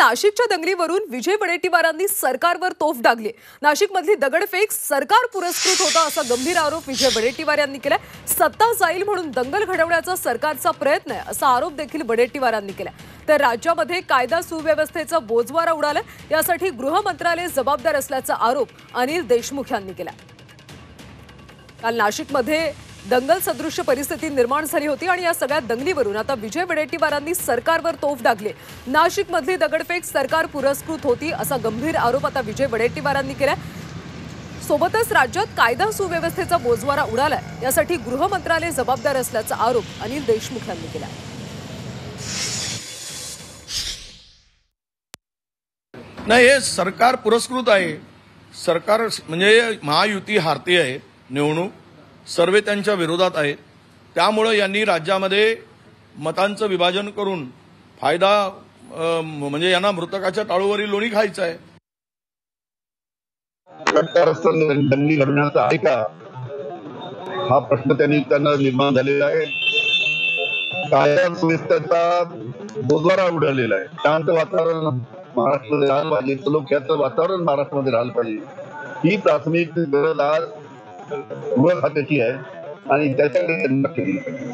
नाशिकच्या दंगलीवरून विजय वडेट्टीवारांनी सरकारवर तोफ डागली। नाशिकमधली दगडफेक सरकार पुरस्कृत होता असा गंभीर आरोप विजय वडेट्टीवार यांनी केलाय। सत्ता जाईल म्हणून दंगल घडवण्याचा सरकारचा प्रयत्न आहे असा आरोप देखील वडेट्टीवारांनी केलाय। तर राज्यामध्ये कायदा सुव्यवस्थेचा बोजवारा उडालाय, यासाठी गृह मंत्रालय जबाबदार असल्याचा आरोप अनिल देशमुख यांनी केला। काल नाशिकमध्ये दंगल सदृश्य परिस्थिती निर्माण झाली होती आणि या सगळ्या दंगलीवरून आता विजय वडेट्टीवारांनी सरकारवर तोफ डागली। नाशिकमधली दगडफेक सरकार पुरस्कृत होती असा गंभीर आरोप आता विजय वडेट्टीवारांनी केलाय। सोबतच राज्यात कायदा सुव्यवस्थेचा बोजवारा उडालाय, यासाठी गृह मंत्रालय जबाबदार असल्याचा आरोप अनिल देशमुख यांनी केला। नाही, हे सरकार पुरस्कृत आहे। सरकार म्हणजे महायुती हारती आहे निवडणूक, सर्वे त्यांच्या विरोधात आहेत। त्यामुळे यांनी राज्यामध्ये मतांचं विभाजन करून फायदा म्हणजे यांना मृतकाच्या टाळूवरील लोणी खायचं आहे। दंगली घडवण्याचा आहे का हा प्रश्न त्यांना निर्माण झालेला आहे। कायदा सुव्यवस्थेचा बोजवारा उडालेला आहे। शांत वातावरण महाराष्ट्रामध्ये राहायला पाहिजे, सलोख्याचं वातावरण महाराष्ट्रामध्ये राहायला पाहिजे, ही प्राथमिक गरज आज गृह खात्याची आहे आणि त्याच्याकडे